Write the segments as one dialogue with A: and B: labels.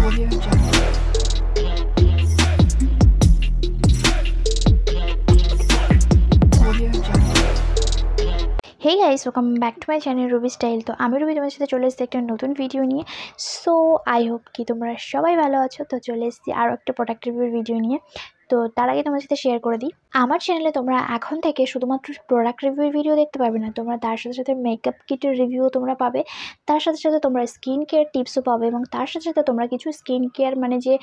A: Audio Jungle. Audio Jungle.
B: Hey guys, welcome back to my channel Ruby style. তো আমি Ruby তোমার সাথে চলে এসেছি একটা নতুন ভিডিও নিয়ে। সো আই হোপ কি তোমরা সবাই ভালো আছো। তো চলে এসেছি আরও একটা প্রোডাক্ট রিভিউর ভিডিও নিয়ে। তো তার আগে তোমার সাথে শেয়ার করে দিই, আমার চ্যানেলে তোমরা এখন থেকে শুধুমাত্র প্রোডাক্ট রিভিউর ভিডিও দেখতে পাবে না, তোমরা তার সাথে সাথে মেকআপ কিটের রিভিউ তোমরা পাবে, তার সাথে সাথে তোমরা স্কিন কেয়ার টিপসও পাবে, এবং তার সাথে সাথে তোমরা কিছু স্কিন কেয়ার মানে যে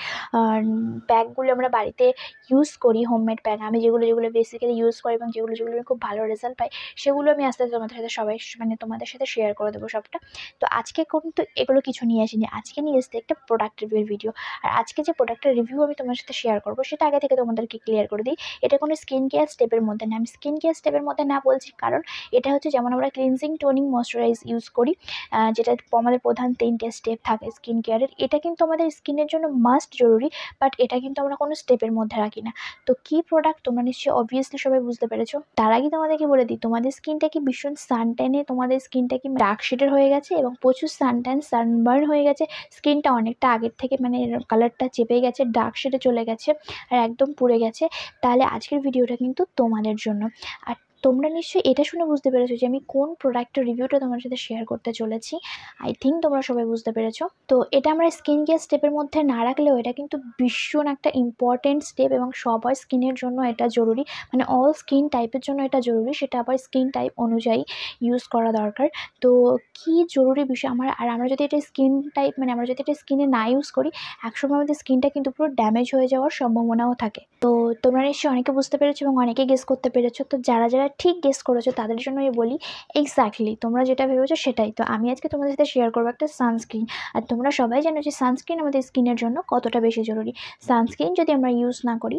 B: ব্যাগগুলো আমরা বাড়িতে ইউজ করি, হোমমেড ব্যাগ, আমি যেগুলো বেসিক্যালি ইউজ করি এবং যেগুলো আমি খুব ভালো রেজাল্ট পাই, সেগুলো আমি আস্তে আস্তে তোমাদের সাথে তোমাদের সাথে শেয়ার করে দেবো সবটা। তো আজকে কিন্তু এগুলো কিছু নিয়ে আসিনি, আজকে নিয়ে এসেছি একটা প্রোডাক্ট রিভিউর ভিডিও। আর আজকে যে প্রোডাক্টের রিভিউ আমি তোমার সাথে শেয়ার করবো সেটা আগে থেকে তোমাদেরকে ক্লিয়ার করে দিই, এটা কোনো স্কিন কেয়ার স্টেপের মধ্যে না। আমি স্কিন কেয়ার স্টেপের মধ্যে না বলছি কারণ এটা হচ্ছে যেমন আমরা ক্লিনজিং, টোনিং, ময়শ্চারাইজ ইউজ করি, যেটা আমাদের প্রধান 3টে স্টেপ থাকে স্কিন কেয়ারের, এটা কিন্তু আমাদের স্কিনের জন্য মাস্ট জরুরি, বাট এটা কিন্তু আমরা কোনো স্টেপের মধ্যে রাখি না। তো কী প্রোডাক্ট তোমরা নিশ্চয়ই অবভিয়াসলি সবাই বুঝতে পেরেছো। তার আগে তোমাদেরকে বলে দিই, তোমাদের স্কিনটা কি ভীষণ সানট্যানে, তোমাদের স্কিনটা কি ডার্ক শেডের হয়ে গেছে এবং প্রচুর সানট্যান, সানবার্ন হয়ে গেছে, স্কিনটা অনেকটা আগের থেকে মানে কালারটা চেপে গেছে, ডার্ক শেডে চলে গেছে আর একদম পুড়ে গেছে, তাহলে আজকের ভিডিওটা কিন্তু তোমাদের জন্য। আর তোমরা নিশ্চয়ই এটা শুনে বুঝতে পেরেছো যে আমি কোন প্রোডাক্টের রিভিউটা তোমার সাথে শেয়ার করতে চলেছি। আই থিঙ্ক তোমরা সবাই বুঝতে পেরেছো। তো এটা আমরা স্কিন কেয়ার স্টেপের মধ্যে না রাখলেও এটা কিন্তু ভীষণ একটা ইম্পর্টেন্ট স্টেপ এবং সবার স্কিনের জন্য এটা জরুরি, মানে অল স্কিন টাইপের জন্য এটা জরুরি, সেটা আবার স্কিন টাইপ অনুযায়ী ইউজ করা দরকার। তো কি জরুরি বিষয় আমরা যদি এটা স্কিন টাইপ মানে আমরা যদি এটা স্কিনে না ইউজ করি, একসময় আমাদের স্কিনটা কিন্তু পুরো ড্যামেজ হয়ে যাওয়ার সম্ভাবনাও থাকে। তো তোমরা নিশ্চয়ই অনেকে বুঝতে পেরেছো এবং অনেকে গেস করতে পেরেছো। তো যারা ঠিক গেস করেছো তাদের জন্য আমি বলি, এক্স্যাক্টলি তোমরা যেটা ভেবেছো সেটাই। তো আমি আজকে তোমাদের সাথে শেয়ার করবো একটা সানস্ক্রিন। আর তোমরা সবাই জানো যে সানস্ক্রিন আমাদের স্কিনের জন্য কতটা বেশি জরুরি। সানস্ক্রিন যদি আমরা ইউজ না করি,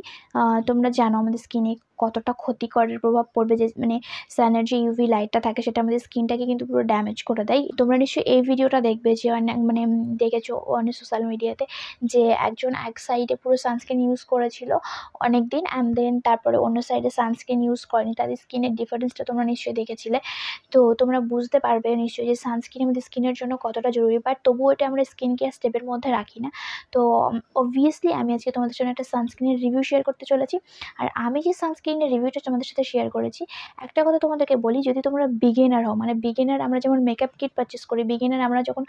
B: তোমরা জানো আমাদের স্কিনে কতটা ক্ষতিকর প্রভাব পড়বে, যে মানে সানের যে ইউভি লাইটটা থাকে সেটা আমাদের স্কিনটাকে কিন্তু পুরো ড্যামেজ করে দেয়। তোমরা নিশ্চয়ই এই ভিডিওটা দেখবে যে অনেক মানে দেখেছো অনেক সোশ্যাল মিডিয়াতে, যে একজন এক সাইডে পুরো সানস্ক্রিন ইউজ করেছিল অনেক দিন, অ্যান্ড দেন তারপরে অন্য সাইডে সানস্ক্রিন ইউজ করেনি, তাদের স্কিনের ডিফারেন্সটা তোমরা নিশ্চয়ই দেখেছিলে। তো তোমরা বুঝতে পারবে নিশ্চয়ই যে সানস্ক্রিন আমাদের স্কিনের জন্য কতটা জরুরি, বাট তবুও এটা আমরা স্কিন কেয়ার স্টেপের মধ্যে রাখি না। তো অবভিয়াসলি আমি আজকে তোমাদের জন্য একটা সানস্ক্রিনের রিভিউ শেয়ার করতে চলেছি। আর আমি যে সানস্ক্রিনের রিভিউটা তোমাদের সাথে শেয়ার করেছি, একটা কথা তোমাদেরকে বলি, যদি তোমরা বিগিনার হও, মানে বিগিনার আমরা যেমন মেকআপ কিট পারচেস করি, বিগিনার আমরা যখন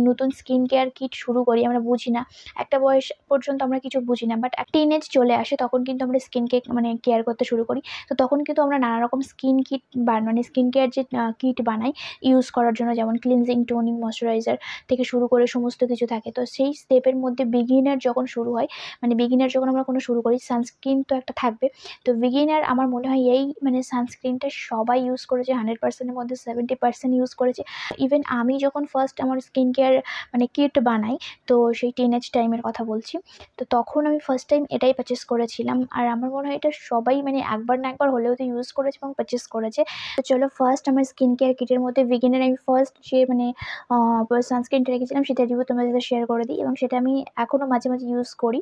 B: নতুন স্কিন কেয়ার কিট শুরু করি আমরা বুঝি না, একটা বয়স পর্যন্ত আমরা কিছু বুঝি না, বাট টিনেজ চলে আসে তখন কিন্তু আমরা স্কিনকে মানে কেয়ার করতে শুরু করি। তো তখন কিন্তু আমরা নানা রকম স্কিন কিট মানে স্কিন কেয়ার যে কিট বানাই ইউজ করার জন্য, যেমন ক্লিনজিং, টোনিং, ময়শ্চারাইজার থেকে শুরু করে সমস্ত কিছু থাকে। তো সেই স্টেপের মধ্যে বিগিনার যখন শুরু হয়, মানে বিগিনার যখন আমরা কোনো শুরু করি, সানস্ক্রিন তো একটা থাকবে। তো বিগিনার আমার মনে হয় এই মানে সানস্ক্রিনটা সবাই ইউজ করেছে, 100%-এর মধ্যে 70% ইউজ করেছে। ইভেন আমি যখন ফার্স্ট আমার স্কিন কেয়ার মানে কিট বানাই, তো সেই টিনেজ টাইমের কথা বলছি, তো তখন আমি ফার্স্ট টাইম এটাই পারচেস করেছিলাম। আর আমার মনে হয় এটা সবাই মানে একবার না একবার হলেও তো ইউজ করেছে এবং পারচেস করেছে। তো চলো ফার্স্ট আমার স্কিন কেয়ার কিটের মধ্যে বিগিনার আমি ফার্স্ট যে মানে সানস্ক্রিনটা রেখেছিলাম সেটা রিভিউ তোমাদের সাথে শেয়ার করে দিই, এবং সেটা আমি এখনও মাঝে মাঝে ইউজ করি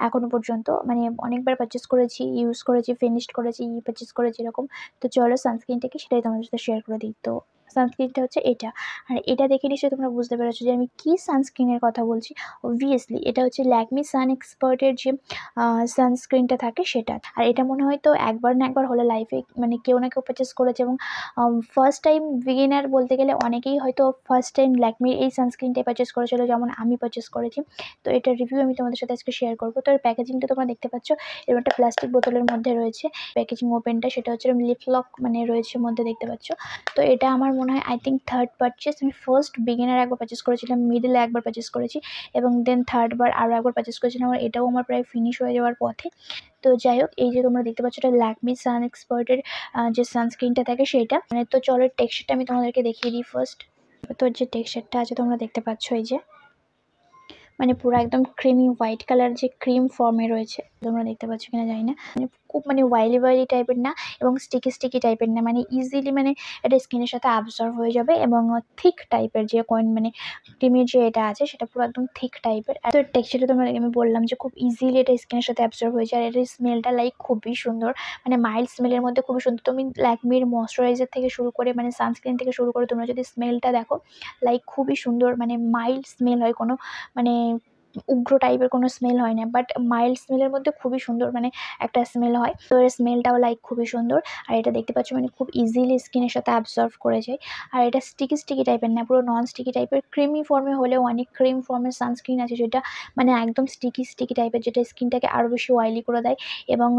B: এখনও পর্যন্ত, মানে অনেকবার পারচেস করেছি, ইউজ করেছি, ফিনিশড করেছি, পারচেস করেছি এরকম। তো চলো সানস্ক্রিনটা কি সেটাই তোমাদের সাথে শেয়ার করে দিই। তো সানস্ক্রিনটা হচ্ছে এটা, আর এটা দেখে নিশ্চয়ই তোমরা বুঝতে পেরেছো যে আমি কী সানস্ক্রিনের কথা বলছি। অবভিয়াসলি এটা হচ্ছে ল্যাকমি সান এক্সপার্টের যে সানস্ক্রিনটা থাকে সেটা। আর এটা মনে হয় তো একবার না একবার হলে লাইফে মানে কেউ না কেউ পারচেস করেছে, এবং ফার্স্ট টাইম বিগিনার বলতে গেলে অনেকেই হয়তো ফার্স্ট টাইম ল্যাকমির এই সানস্ক্রিনটাই পারচেস করেছিল, যেমন আমি পারচেস করেছি। তো এটার রিভিউ আমি তোমাদের সাথে আজকে শেয়ার করবো। তো এর প্যাকেজিংটা তোমরা দেখতে পাচ্ছ, এরকম একটা প্লাস্টিক বোতলের মধ্যে রয়েছে প্যাকেজিং ওপেনটা, সেটা হচ্ছে লিপ লক মানে রয়েছে মধ্যে দেখতে পাচ্ছ। তো এটা আমার মনে হয় আই থিঙ্ক থার্ড পারচেস। আমি ফার্স্ট বিগিনার একবার পারচেস করেছিলাম, মিডলে একবার পারচেস করেছি, এবং দেন থার্ডবার আরও একবার পারচেস করেছিলাম, আর এটাও আমার প্রায় ফিনিশ হয়ে যাওয়ার পথে। তো যাই হোক, এই যে তোমরা দেখতে পাচ্ছ এটা ল্যাকমি সান এক্সপার্টের যে সানস্ক্রিনটা থাকে সেইটা, মানে তো চলো টেক্সচারটা আমি তোমাদেরকে দেখিয়ে দিই ফার্স্ট। তো যে টেক্সচারটা আছে তোমরা দেখতে পাচ্ছ, এই যে মানে পুরো একদম ক্রিমি হোয়াইট কালার, যে ক্রিম ফর্মে রয়েছে, তোমরা দেখতে পাচ্ছ কিনা জানি না, মানে খুব মানে ওয়াইলি টাইপের না এবং স্টিকি টাইপের না, মানে ইজিলি মানে এটা স্কিনের সাথে অ্যাবজর্ব হয়ে যাবে, এবং থিক টাইপের যে মানে ক্রিমের যে এটা আছে সেটা পুরো একদম থিক টাইপের। তো টেক্সচারটা তোমরা আমি বললাম যে খুব ইজিলি এটা স্কিনের সাথে অ্যাবজর্ব হয়ে যায়, আর এটার স্মেলটা লাইক খুবই সুন্দর, মানে মাইল্ড স্মেলের মধ্যে খুবই সুন্দর। তুমি ল্যাকমির ময়শ্চারাইজার থেকে শুরু করে মানে সানস্ক্রিন থেকে শুরু করে তোমরা যদি স্মেলটা দেখো, লাইক খুবই সুন্দর, মানে মাইল্ড স্মেল হয়, কোনো মানে উগ্র টাইপের কোনো স্মেল হয় না, বাট মাইল্ড স্মেলের মধ্যে খুবই সুন্দর মানে একটা স্মেল হয়। তো এর স্মেলটাও লাইক খুবই সুন্দর। আর এটা দেখতে পাচ্ছ মানে খুব ইজিলি স্কিনের সাথে অ্যাবজর্ব করে যায়। আর এটা স্টিকি টাইপের না, পুরো নন স্টিকি টাইপের, ক্রিমি ফর্মে হলেও অনেক ক্রিম ফর্মের সানস্ক্রিন আছে যেটা মানে একদম স্টিকি টাইপের, যেটা স্কিনটাকে আরও বেশি অয়েলি করে দেয় এবং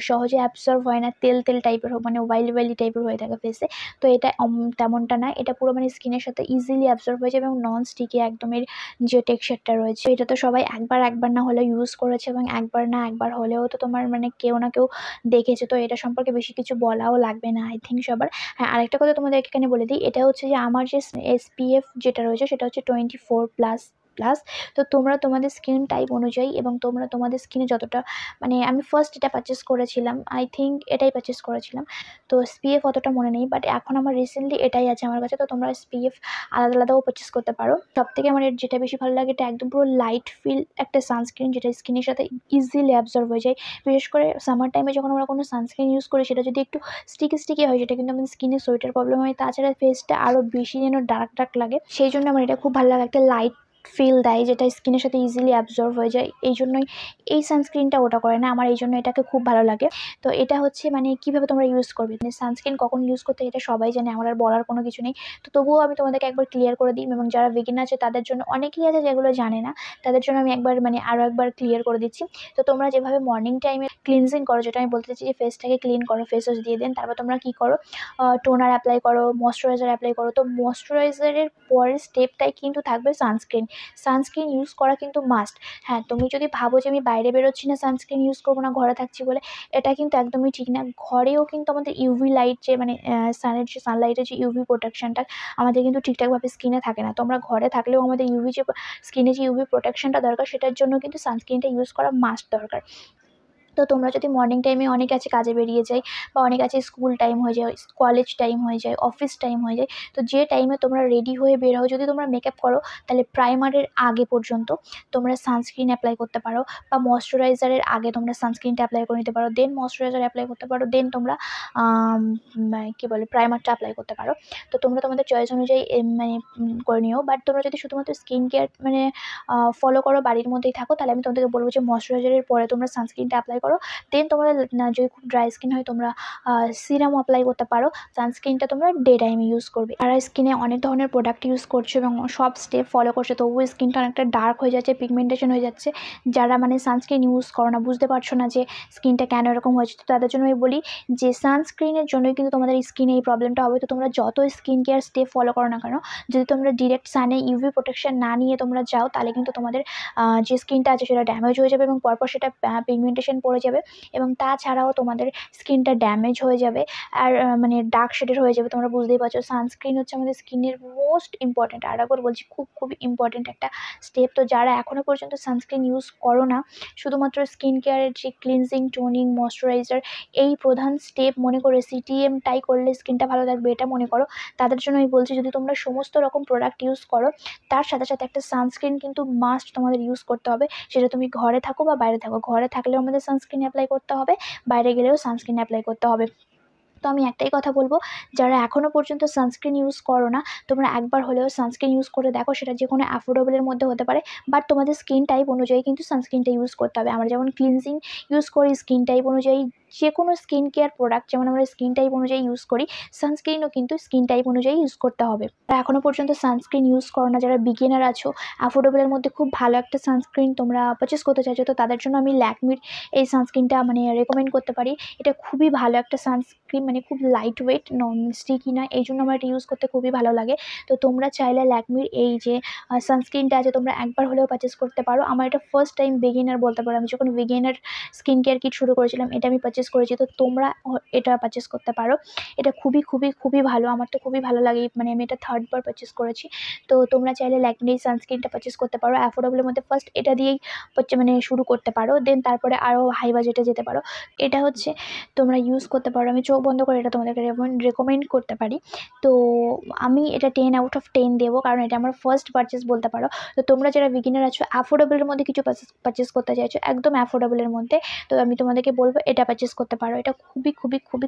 B: সহজে অ্যাবজর্ব হয় না, তেল টাইপের মানে অয়েলি টাইপের হয়ে থাকে ফেসে। তো এটা তেমনটা না, এটা পুরো মানে স্কিনের সাথে ইজিলি অ্যাবজর্ব হয়ে যায় এবং নন স্টিকি একদম এর যে টেক্সচারটা রয়েছে। এটা তো সবাই একবার না হলেও ইউজ করেছে এবং একবার হলেও তো তোমার মানে কেউ না কেউ দেখেছে। তো এটা সম্পর্কে বেশি কিছু বলাও লাগবে না আই থিঙ্ক সবার। হ্যাঁ, আরেকটা কথা তোমাদেরকে এখানে বলে দিই, এটা হচ্ছে যে আমার যে SPF যেটা রয়েছে সেটা হচ্ছে 24++। তো তোমরা তোমাদের স্কিন টাইপ অনুযায়ী এবং তোমরা তোমাদের স্কিনে যতটা মানে আমি ফার্স্ট এটা পারচেস করেছিলাম, আই থিঙ্ক এটাই পারচেস করেছিলাম। তো SPF অতটা মনে নেই, বাট এখন আমার রিসেন্টলি এটাই আছে আমার কাছে। তো তোমরা SPF আলাদাও পারচেস করতে পারো। সবথেকে আমার যেটা বেশি ভালো লাগে, এটা একদম পুরো লাইট ফিল একটা সানস্ক্রিন, যেটা স্কিনের সাথে ইজিলি অ্যাবজর্ব হয়ে যায়। বিশেষ করে সামার টাইমে যখন আমরা কোনো সানস্ক্রিন ইউজ করি, সেটা যদি একটু স্টিকি হয়, সেটা কিন্তু আমাদের স্কিনে সোয়েটার প্রবলেম হয়। তাছাড়া ফেসটা আরও বেশি যেন ডার্ক লাগে। সেই জন্য আমার এটা খুব ভালো লাগে, একটা লাইট ফিল দেয় যেটা স্কিনের সাথে ইজিলি অ্যাবজর্ব হয়ে যায়। এই জন্যই এই সানস্ক্রিনটা ওটা করে না, আমার এই জন্য এটাকে খুব ভালো লাগে। তো এটা হচ্ছে মানে কীভাবে তোমরা ইউজ করবে, মানে সানস্ক্রিন কখন ইউজ করতে এটা সবাই জানে, আমার আর বলার কোনো কিছু নেই। তো তবুও আমি তোমাদেরকে একবার ক্লিয়ার করে দিই, এবং যারা বিগিনার আছে তাদের জন্য, অনেকেই আছে যেগুলো জানে না, তাদের জন্য আমি একবার মানে আরও একবার ক্লিয়ার করে দিচ্ছি। তো তোমরা যেভাবে মর্নিং টাইমে ক্লিনজিং করো, যেটা আমি বলতে চাইছি যে ফেসটাকে ক্লিন করো, ফেস ওয়াশ দিয়ে দেন, তারপর তোমরা কী করো, টোনার অ্যাপ্লাই করো, ময়শ্চারাইজার অ্যাপ্লাই করো। তো ময়শ্চারাইজারের পরের স্টেপটাই কিন্তু থাকবে সানস্ক্রিন ইউজ করা কিন্তু মাস্ট। হ্যাঁ, তুমি যদি ভাবো যে আমি বাইরে বেরোচ্ছি না, সানস্ক্রিন ইউজ করবো না, ঘরে থাকছি বলে, এটা কিন্তু একদমই ঠিক না। ঘরেও কিন্তু আমাদের ইউভি লাইট যে মানে সানলাইটের যে ইউভি প্রোটেকশনটা আমাদের কিন্তু ঠিকঠাকভাবে স্কিনে থাকে না। তো আমরা ঘরে থাকলেও আমাদের স্কিনে যে ইউভি প্রোটেকশনটা দরকার, সেটার জন্য কিন্তু সানস্ক্রিনটা ইউজ করা মাস্ট দরকার। তো তোমরা যদি মর্নিং টাইমে, অনেক আছে কাজে বেরিয়ে যায়, বা অনেক আছে স্কুল টাইম হয়ে যায়, কলেজ টাইম হয়ে যায়, অফিস টাইম হয়ে যায়, তো যে টাইমে তোমরা রেডি হয়ে বের হও, যদি তোমরা মেকআপ করো, তাহলে প্রাইমারের আগে পর্যন্ত তোমরা সানস্ক্রিন অ্যাপ্লাই করতে পারো, বা ময়শ্চারাইজারের আগে তোমরা সানস্ক্রিনটা অ্যাপ্লাই করে নিতে পারো, দেন ময়শ্চারাইজার অ্যাপ্লাই করতে পারো, দেন তোমরা কী বলে প্রাইমারটা অ্যাপ্লাই করতে পারো। তো তোমরা তোমাদের চয়েস অনুযায়ী মানে করে নিও। বাট তোমরা যদি শুধুমাত্র স্কিন কেয়ার মানে ফলো করো, বাড়ির মধ্যেই থাকো, তাহলে আমি তোমাদেরকে বলবো যে ময়শ্চারাইজারের পরে তোমরা সানস্ক্রিনটা অ্যাপ্লাই করো। দেন তোমরা যদি খুব ড্রাই স্কিন হয়, তোমরা সিরাম অ্যাপ্লাই করতে পারো। সানস্ক্রিনটা তোমরা ডে টাইমে ইউজ করবে। আর স্কিনে অনেক ধরনের প্রোডাক্ট ইউজ করছো এবং সব স্টেপ ফলো করছো, তবুও স্কিনটা অনেকটা ডার্ক হয়ে যাচ্ছে, পিগমেন্টেশন হয়ে যাচ্ছে, যারা মানে সানস্ক্রিন ইউজ করো না, বুঝতে পারছো না যে স্কিনটা কেন এরকম হয়েছে, তো তাদের জন্য আমি বলি যে সানস্ক্রিনের জন্যই কিন্তু তোমাদের স্কিনে এই প্রবলেমটা হবে। তো তোমরা যত স্কিন কেয়ার স্টেপ ফলো করো না কেন, যদি তোমরা ডিরেক্ট সানে ইউভি প্রোটেকশন না নিয়ে তোমরা যাও, তাহলে কিন্তু তোমাদের যে স্কিনটা আছে সেটা ড্যামেজ হয়ে যাবে এবং পরপর সেটা পিগমেন্টেশন পড়ে যাবে, এবং তাছাড়াও তোমাদের স্কিনটা ড্যামেজ হয়ে যাবে আর মানে ডার্ক শেডের হয়ে যাবে। তোমরা বুঝতেই পারছো, সানস্ক্রিন হচ্ছে আমাদের স্কিনের মোস্ট ইম্পর্ট্যান্ট, আর একবার বলছি খুব ইম্পর্ট্যান্ট একটা স্টেপ। তো যারা এখনও পর্যন্ত সানস্ক্রিন ইউজ করো না, শুধুমাত্র স্কিন কেয়ারের যে ক্লিনজিং, টোনিং, ময়শ্চারাইজার এই প্রধান স্টেপ মনে করে CTMটাই করলে স্কিনটা ভালো থাকবে এটা মনে করো, তাদের জন্য আমি বলছি, যদি তোমরা সমস্ত রকম প্রোডাক্ট ইউজ করো, তার সাথে একটা সানস্ক্রিন কিন্তু মাস্ট তোমাদের ইউজ করতে হবে। সেটা তুমি ঘরে থাকো বা বাইরে থাকো, ঘরে থাকলেও আমাদের সানস্ক্রিন অ্যাপ্লাই করতে হবে, বাইরে গেলেও সানস্ক্রিন অ্যাপ্লাই করতে হবে। তো আমি একটাই কথা বলবো, যারা এখনও পর্যন্ত সানস্ক্রিন ইউজ করো না, তোমরা একবার হলেও সানস্ক্রিন ইউজ করে দেখো। সেটা যে কোনো অ্যাফোর্ডেবলের মধ্যে হতে পারে, বাট তোমাদের স্কিন টাইপ অনুযায়ী কিন্তু সানস্ক্রিনটা ইউজ করতে হবে। আমরা যেমন ক্লিনজিং ইউজ করি স্কিন টাইপ অনুযায়ী, যে কোনো স্কিন কেয়ার প্রোডাক্ট যেমন আমরা স্কিন টাইপ অনুযায়ী ইউজ করি, সানস্ক্রিনও কিন্তু স্কিন টাইপ অনুযায়ী ইউজ করতে হবে। আর এখনও পর্যন্ত সানস্ক্রিন ইউজ করো না, যারা বিগিনার আছো, অ্যাফোর্ডেবলের মধ্যে খুব ভালো একটা সানস্ক্রিন তোমরা পারচেস করতে চাইছো, তো তাদের জন্য আমি ল্যাকমির এই সানস্ক্রিনটা মানে রেকমেন্ড করতে পারি। এটা খুবই ভালো একটা সানস্ক্রিন, মানে খুব লাইট ওয়েট, নন স্টিকি না, এই জন্য আমার এটা ইউজ করতে খুবই ভালো লাগে। তো তোমরা চাইলে ল্যাকমির এই যে সানস্ক্রিনটা আছে, তোমরা একবার হলেও পারচেস করতে পারো। আমার এটা ফার্স্ট টাইম বিগিনার বলতে পারো, আমি যখন বিগিনার স্কিন কেয়ার কিট শুরু করেছিলাম, এটা আমি পারচেস করেছি। তো তোমরা এটা পারচেস করতে পারো, এটা খুবই ভালো, আমার তো খুবই ভালো লাগে, মানে আমি এটা 3rd বার পারচেস করেছি। তো তোমরা চাইলে ল্যাকমির এই সানস্ক্রিনটা পারচেস করতে পারো অ্যাফোর্ডেবলের মধ্যে। ফার্স্ট এটা দিয়েই মানে শুরু করতে পারো, দেন তারপরে আরও হাই বাজেটে যেতে পারো। এটা হচ্ছে তোমরা ইউজ করতে পারো, আমি চোখ বন্ধ করে এটা তোমাদেরকে রেকমেন্ড করতে পারি। তো আমি এটা 10/10 দেবো, কারণ এটা আমার ফার্স্ট পারচেস বলতে পারো। তো তোমরা যারা বিগিনার আছো, অ্যাফোর্ডেবলের মধ্যে কিছু পারচেস করতে চাইছো, একদম অ্যাফোর্ডেবলের মধ্যে, তো আমি তোমাদেরকে বলবো এটা পারচেস পারচেস করতে পারো। এটা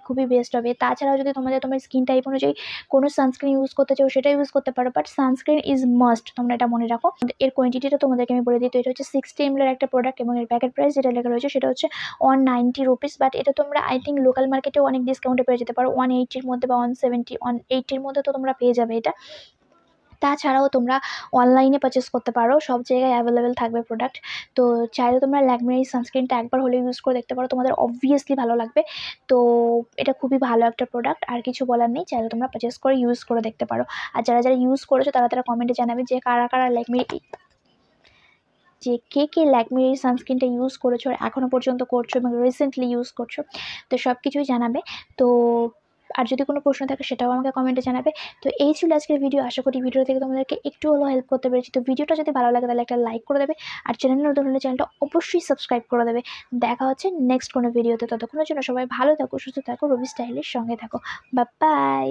B: খুবই বেস্ট হবে। তাছাড়াও যদি তোমার স্কিন টাইপ অনুযায়ী কোনো সানস্ক্রিন ইউজ করতে চাও সেটা ইউজ করতে পারো, বাট সানস্ক্রিন ইজ মাস্ট, তোমরা এটা মনে রাখো। এর কোয়ান্টিটিটা তোমাদেরকে আমি বলে দিই। তো এটা হচ্ছে 60 ml একটা প্রোডাক্ট এবং এর প্যাকেট প্রাইস যেটা লেখা রয়েছে সেটা হচ্ছে 190 রুপিস, বাট এটা তোমরা আই থিঙ্ক লোকাল মার্কেটেও অনেক ডিসকাউন্টে পেয়ে যেতে পারো। 180-র মধ্যে বা 170, 180-র মধ্যে তো তোমরা পেয়ে যাবে এটা। তাছাড়াও তোমরা অনলাইনে পারচেস করতে পারো, সব জায়গায় অ্যাভেলেবেল থাকবে প্রোডাক্ট। তো চাইলে তোমরা ল্যাকমির এই সানস্ক্রিনটা একবার হলে ইউজ করে দেখতে পারো, তোমাদের অবভিয়াসলি ভালো লাগবে। তো এটা খুবই ভালো একটা প্রোডাক্ট, আর কিছু বলার নেই। চাইলে তোমরা পারচেস করে ইউজ করে দেখতে পারো। আর যারা ইউজ করেছো তারা কমেন্টে জানাবে যে কারা ল্যাকমির কে ল্যাকমির এই সানস্ক্রিনটা ইউজ করেছো, আর এখনও পর্যন্ত করছো এবং রিসেন্টলি ইউজ করছো। তো সব কিছুই জানাবে। তো আর যদি কোনো প্রশ্ন থাকে সেটাও আমাকে কমেন্টে জানাবে। তো এই ছিল আজকের ভিডিও। আশা করি ভিডিও থেকে তোমাদেরকে একটু হলেও হেল্প করতে পেরেছি। তো ভিডিওটা যদি ভালো লাগে তাহলে একটা লাইক করে দেবে, আর চ্যানেল নতুন হলে চ্যানেলটা অবশ্যই সাবস্ক্রাইব করে দেবে। দেখা হচ্ছে নেক্সট কোনো ভিডিওতে। ততক্ষণের জন্য সবাই ভালো থাকো, সুস্থ থাকো, রবি স্টাইলের সঙ্গে থাকো। Bye bye.